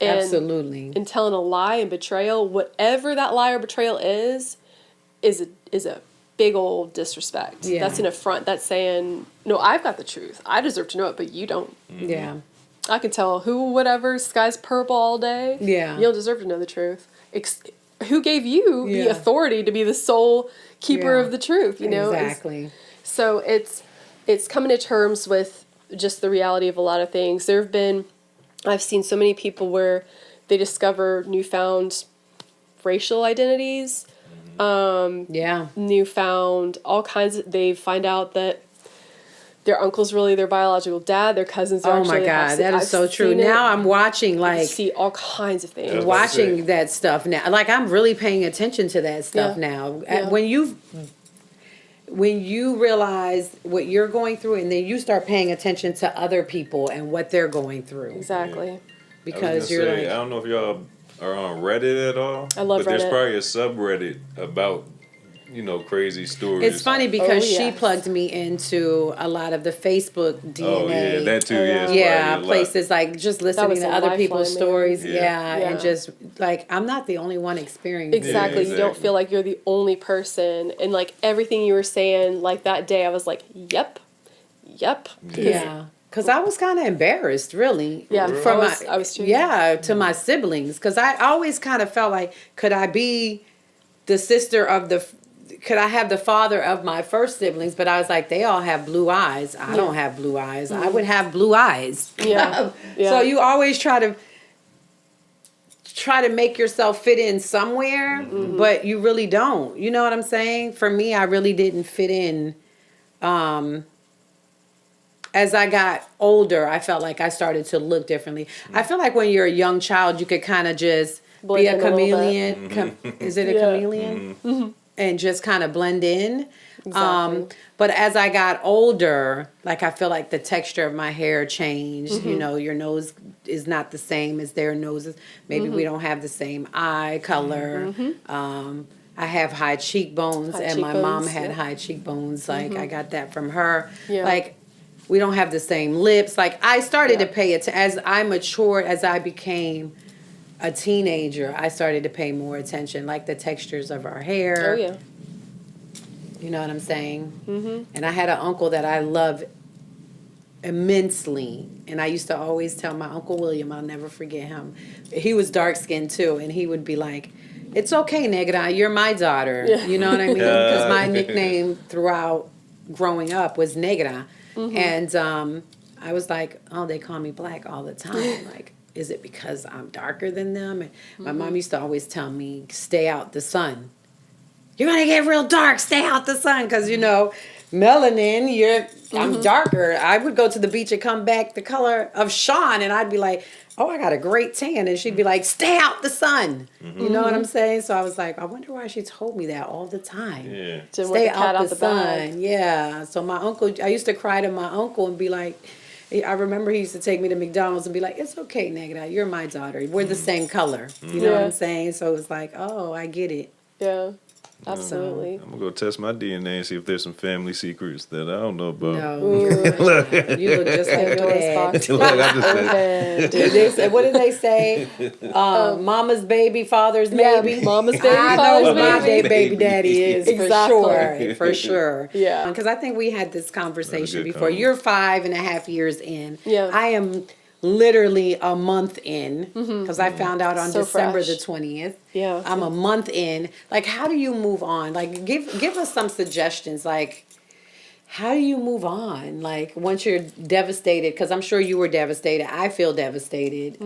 And- Absolutely. And telling a lie and betrayal, whatever that lie or betrayal is a big old disrespect. Yeah. That's an affront. That's saying, no, I've got the truth. I deserve to know it, but you don't. Yeah. I can tell whatever, sky's purple all day. Yeah. You don't deserve to know the truth. Who gave you the Yeah. authority to be the sole keeper Yeah. of the truth? You know, Exactly. So it's coming to terms with just the reality of a lot of things. I've seen so many people where they discover newfound racial identities, Yeah. newfound all kinds of, they find out that their uncle's really their biological dad, their cousins are Oh actually my God, that is I've so true. seen it. Now I'm watching You like see all kinds of things. Yeah. watching that stuff now. Like I'm really paying attention to that stuff Yeah. now. Yeah. When you realize what you're going through, and then you start paying attention to other people and what they're going through, Exactly. because I you're like, don't know if y'all are on Reddit at all. I love but there's Reddit. probably a subreddit about crazy stories. it's funny because Oh, she yes. plugged me into a lot of the Facebook DNA. Oh yeah, that too. Oh, Yeah, it's Yeah, probably a lot. places like just listening was to a other people's lifeline, man. stories. Yeah. Yeah. Yeah. And just like I'm not the only one experiencing Exactly. it. You don't exactly. feel like you're the only person. And like everything you were saying, like that day, I was like, yep. Yeah. Because I was kind of embarrassed, really. Yeah, From I was too. Yeah, to my siblings. Because I always kind of felt like, could I be the sister of could I have the father of my first siblings? But I was like, they all have blue eyes. I don't have blue eyes. I would have blue eyes. Yeah. Yeah. So you always try to make yourself fit in somewhere, but you really don't. You know what I'm saying? For me, I really didn't fit in. As I got older, I felt like I started to look differently. I feel like when you're a young child, you could kind of just Blend be in a a little bit. chameleon. Is it a Yeah. chameleon? And just kind of blend in. Exactly. But as I got older, like I feel like the texture of my hair changed. You know, your nose is not the same as their noses. Maybe we don't have the same eye color. I have high cheekbones, High and my mom cheekbones, had yeah. high cheekbones. Like I got that from her. Yeah. Like we don't have the same lips. Like I started Yeah. to pay it as I matured, as I became a teenager. I started to pay more attention, like the textures of our hair. Oh yeah. You know what I'm saying? And I had an uncle that I loved immensely. And I used to always tell my Uncle William, I'll never forget him. He was dark skinned too. And he would be like, it's okay, Negada, you're my daughter. Yeah. You know what I mean? Because my nickname throughout growing up was Negada. And I was like, oh, they call me black all the time. Like, is it because I'm darker than them? And my mom used to always tell me, stay out the sun. You're gonna get real dark. Stay out the sun, because you know, melanin. I'm darker. I would go to the beach and come back the color of Sean, and I'd be like, "Oh, I got a great tan," and she'd be like, "Stay out the sun." You know what I'm saying? So I was like, I wonder why she told me that all the time. Yeah. To Stay let the cat out out the the bag. sun. Yeah. So my uncle, I used to cry to my uncle and be like, I remember he used to take me to McDonald's and be like, it's okay, Negada, you're my daughter. We're the same color. You know what Yeah. I'm saying? So it was like, oh, I get it. Yeah. Absolutely. I'm gonna go test my DNA and see if there's some family secrets that I don't know about. No, you look just like your Pandora's dad. box. Look, I just said, They say, what did they say? Mama's baby, father's Yeah, baby. mama's baby, I know father's what my baby. baby daddy is Exactly. for sure. Yeah. Because I think we had this conversation That's a good before. comment. You're 5.5 years in. Yeah. I am literally a month in because I found out on So December fresh. the 20th. Yeah. I'm a month in. Like, how do you move on? Like, give us some suggestions. Like, how do you move on? Like, once you're devastated, because I'm sure you were devastated. I feel devastated.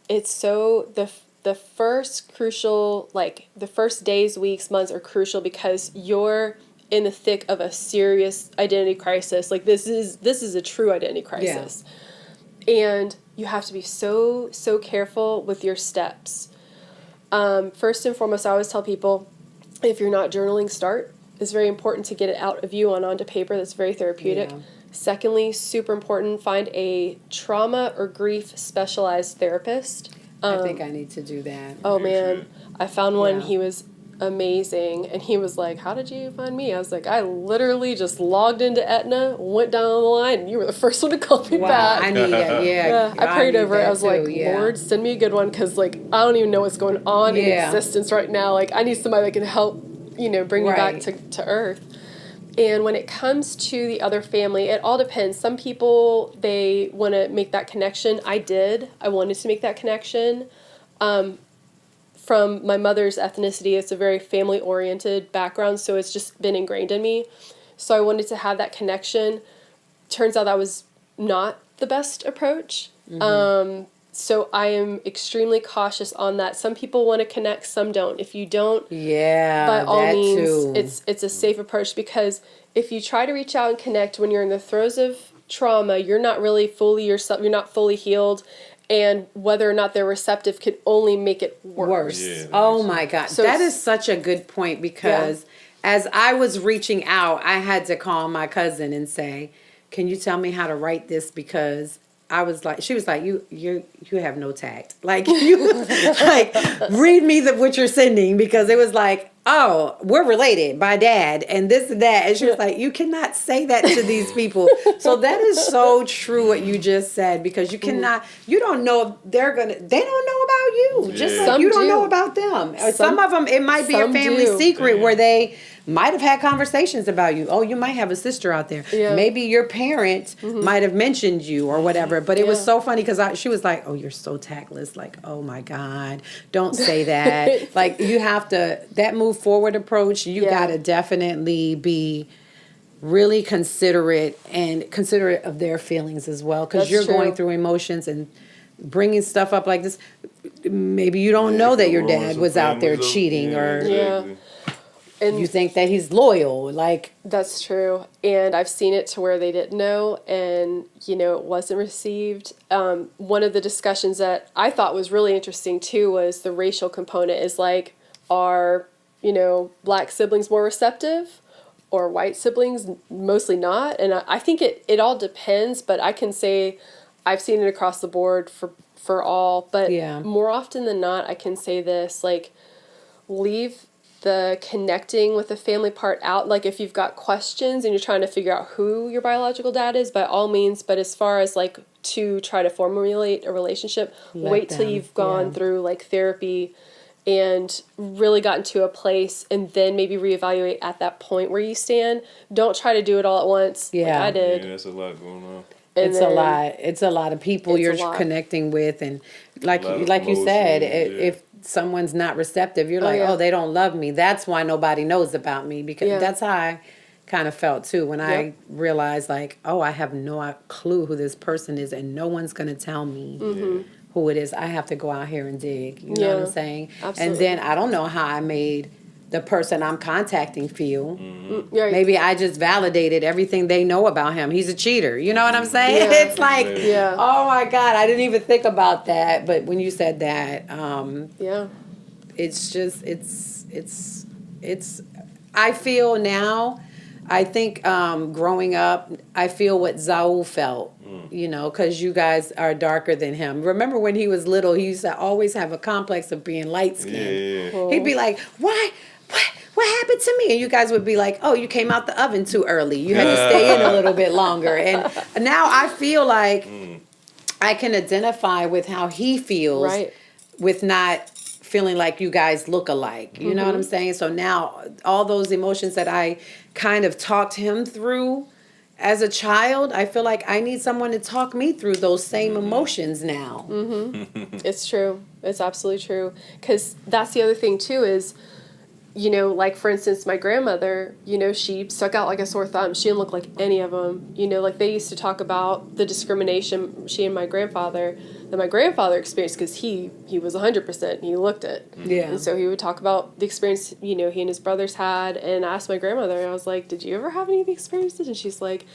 It's so the first crucial, like the first days, weeks, months are crucial because you're in the thick of a serious identity crisis. Like this is a true identity crisis. And you have to be so careful with your steps. First and foremost, I always tell people, if you're not journaling, start. It's very important to get it out of you and onto paper. That's very therapeutic. Yeah. Secondly, super important, find a trauma or grief specialized therapist. I think I need to do that. Oh You man, should. I found one. Yeah. He was amazing, and he was like, "How did you find me?" I was like, "I literally just logged into Aetna, went down the line, and you were the first one to call me Wow, back." I need that. Yeah, Yeah, I prayed need over it. that I was too, like, yeah. Lord, send me a good one, because like I don't even know what's going on in Yeah. existence right now. Like I need somebody that can help, bring me back Right. to earth. And when it comes to the other family, it all depends. Some people, they want to make that connection. I did. I wanted to make that connection. From my mother's ethnicity, it's a very family-oriented background, so it's just been ingrained in me. So I wanted to have that connection. Turns out that was not the best approach. So I am extremely cautious on that. Some people want to connect, some don't. If you don't, Yeah, by all that means, too. it's a safe approach, because if you try to reach out and connect when you're in the throes of trauma, you're not really fully yourself. You're not fully healed, and whether or not they're receptive could only make it worse. worse. Yeah, that Oh makes my God. So that it's- is such a good point, because as I was reaching out, I had to call my cousin and say, can you tell me how to write this? Because I was like, she was like, you have no tact. Like, you, like, read me what you're sending, because it was like, oh, we're related by dad and this and that. And she was like, you cannot say that to these people. So that is so true what you just said, because you cannot, you don't know if they don't know about you. Just Yeah. like Some you don't do. know about them. Or some of them, it might be a some family do. secret Yeah. where they might have had conversations about you. Oh, you might have a sister out there. Yeah. Maybe your parent might have mentioned you or whatever. But it was Yeah. so funny, because she was like, oh, you're so tactless. Like, oh my God, don't say that. Like, you have to, that move forward approach, you Yeah. got to definitely be really considerate of their feelings as well. Because That's you're going true. through emotions and bringing stuff up like this. Maybe you don't know that your Ruin dad some was out there families up. cheating, Yeah, or exactly. And you think that he's loyal. Like, that's true. And I've seen it to where they didn't know, and, it wasn't received. One of the discussions that I thought was really interesting, too, was the racial component is like, are, black siblings more receptive? or white siblings, mostly not. And I think it all depends, but I can say I've seen it across the board for all. But Yeah. more often than not, I can say this, like, leave the connecting with the family part out. Like, if you've got questions and you're trying to figure out who your biological dad is, by all means. But as far as, like, to try to formulate a relationship, wait till them, you've gone yeah. through, like, therapy and really gotten to a place, and then maybe reevaluate at that point where you stand. Don't try to do it all at once, Yeah. like I did. Yeah, that's a lot going on. And It's a then- lot. It's a lot of people It's a you're lot. connecting with, and like A lot of like you said, emotions, yeah. if someone's not receptive, you're like, yeah. oh, they don't love me. That's why nobody knows about me, because Yeah. that's how I kind of felt too when I Yep. realized, like, oh, I have no clue who this person is, and no one's gonna tell me Mm-hmm. who it is. I have to go out here and dig. You know what Yeah. I'm saying? Absolutely. And then I don't know how I made the person I'm contacting feel. Right. Maybe I just validated everything they know about him. He's a cheater. You know what I'm saying? Yeah. It's like, Yeah. oh my God, I didn't even think about that. But when you said that, Yeah. it's just, I feel now, I think growing up, I feel what Zaul felt, you know, because you guys are darker than him. Remember when he was little, he used to always have a complex of being light skinned. Yeah. He'd be like, why? What happened to me? And you guys would be like, oh, you came out the oven too early. You had to stay in a little bit longer. And now I feel like I can identify with how he feels Right. with not feeling like you guys look alike. You know what I'm saying? So now all those emotions that I kind of talked him through as a child, I feel like I need someone to talk me through those same emotions now. It's true. It's absolutely true. Because that's the other thing, too, is, you know, like, for instance, my grandmother, you know, she stuck out like a sore thumb. She didn't look like any of them. You know, like, they used to talk about the discrimination she and my grandfather, that my grandfather experienced, because he was 100%. He looked it. Yeah. And so he would talk about the experience, you know, he and his brothers had. And I asked my grandmother, I was like, did you ever have any of the experiences? And she's like,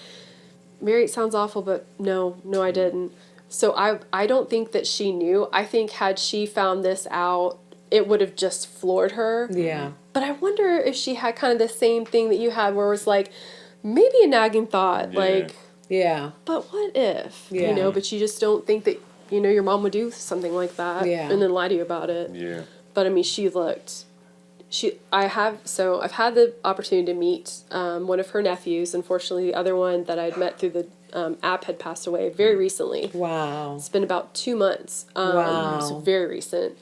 Mary, it sounds awful, but no, I didn't. So I don't think that she knew. I think had she found this out, it would have just floored her. Yeah. But I wonder if she had kind of the same thing that you had, where it was like, maybe a nagging thought, Yeah. like, Yeah. but what if? Yeah. You know, but you just don't think that, you know, your mom would do something like that Yeah. and then lie to you about it. Yeah. But I mean, I've had the opportunity to meet one of her nephews. Unfortunately, the other one that I'd met through the app had passed away very recently. Wow. It's been about 2 months. Wow. So very recent.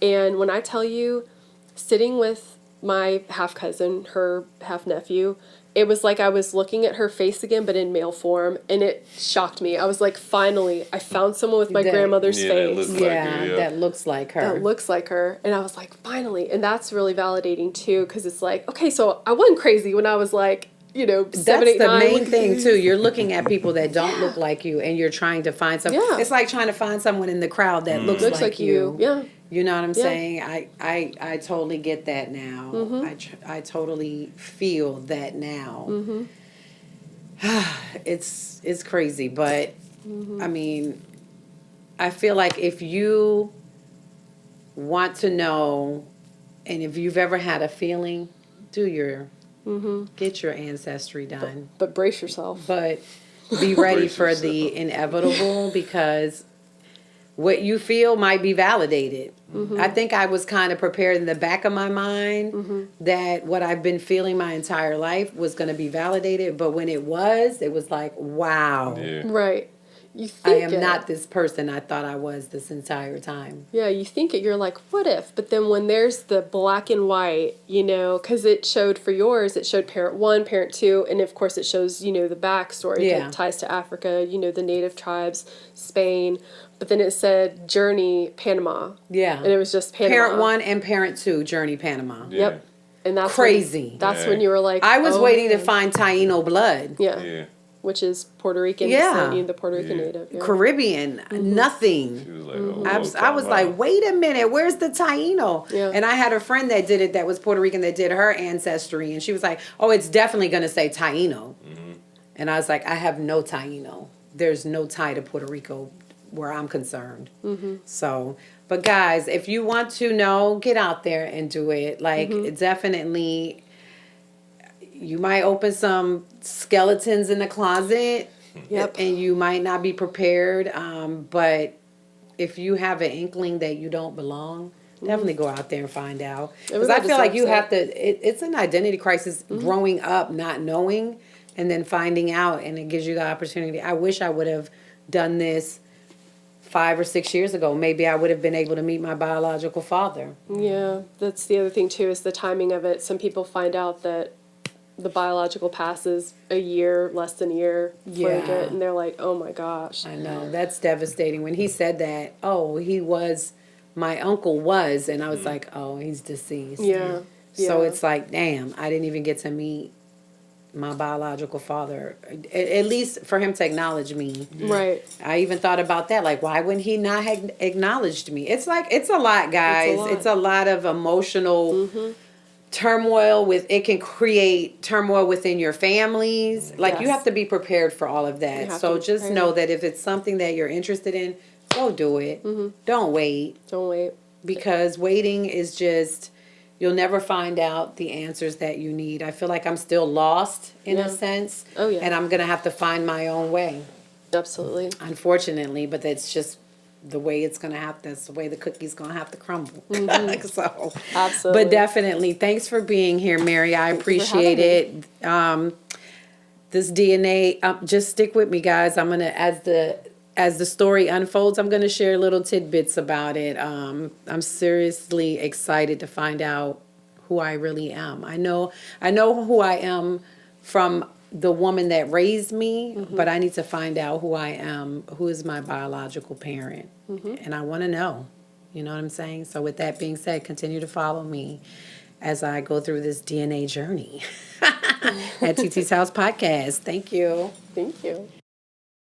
And when I tell you, sitting with my half cousin, her half nephew, it was like I was looking at her face again, but in male form, and it shocked me. I was like, finally, I found someone with my That- grandmother's Yeah, that face. looks like Yeah, her, yeah. that looks like her. That looks like her. And I was like, finally. And that's really validating too, because it's like, okay, so I wasn't crazy when I was like, you know, 7, That's 8, the 9. main thing too. You're looking at people that don't look like you, and you're trying to find some. Yeah. It's like trying to find someone in the crowd that looks like you. Yeah. You know what I'm Yeah. saying? I totally get that now. I totally feel that now. It's crazy, but I mean, I feel like if you want to know, and if you've ever had a feeling, get your ancestry done. But brace yourself. But be ready Brace for the yourself. inevitable, because what you feel might be validated. I think I was kind of prepared in the back of my mind that what I've been feeling my entire life was going to be validated. But when it was like, wow, Yeah. Right. You I think am it. not this person I thought I was this entire time. Yeah, you think it. You're like, what if? But then when there's the black and white, you know, because it showed for yours, it showed parent 1, parent 2, and of course it shows, you know, the backstory. Yeah. It ties to Africa, you know, the native tribes, Spain. But then it said Journey, Panama. Yeah. And it was just Panama. Parent 1 and Parent 2, Journey Panama. Yeah. Yep. And that's Crazy. When, that's Yeah. when you were like, I was oh, waiting to man. find Taino blood. Yeah. Yeah. Which is Puerto Rican Yeah. descent, you know, the Puerto Rican Yeah. native. Yeah. Caribbean, nothing. She was like, I was like, wait a minute, where's the Taino? Yeah. And I had a friend that did it that was Puerto Rican that did her ancestry, and she was like, oh, it's definitely going to say Taino. And I was like, I have no Taino. There's no tie to Puerto Rico where I'm concerned. So, but guys, if you want to know, get out there and do it. Like, definitely, you might open some skeletons in the closet. Yep. And you might not be prepared. But if you have an inkling that you don't belong, definitely go out there and find out. Because I Everybody feel like you deserves have to, it's an identity crisis growing up, not knowing, and then finding out, and it gives you the opportunity. I wish I would have done this 5 or 6 years ago. Maybe I would have been able to meet my biological father. Yeah, that's the other thing too, is the timing of it. Some people find out that the biological passes a year, less than a year before they Yeah. get it, and they're like, oh my gosh. I know, that's devastating. When he said that, oh, he was, my uncle was, and I was like, oh, he's deceased. Yeah. So yeah. it's like, damn, I didn't even get to meet my biological father, at least for him to acknowledge me. Right. I even thought about that. Like, why wouldn't he not have acknowledged me? It's like, it's a lot, guys. It's a lot of emotional turmoil. It can create turmoil within your families. Like, you Yes. have to be prepared for all of that. have So to be just prepared. know that if it's something that you're interested in, go do it. Don't wait, Don't wait. because waiting is just, you'll never find out the answers that you need. I feel like I'm still lost in a Yeah. sense. Oh, yeah. And I'm going to have to find my own way, Absolutely. unfortunately, but that's just the way it's going to have, that's the way the cookie's going to have to crumble. So, Absolutely. but definitely, thanks for being here, Mary. I you for appreciate having it. This DNA, just stick with me, guys. I'm going to, as the story unfolds, I'm going to share little tidbits about it. I'm seriously excited to find out who I really am. I know who I am from the woman that raised me, but I need to find out who I am, who is my biological parent. And I want to know. You know what I'm saying? So with that being said, continue to follow me as I go through this DNA journey at Titi's House Podcast. Thank you. Thank you.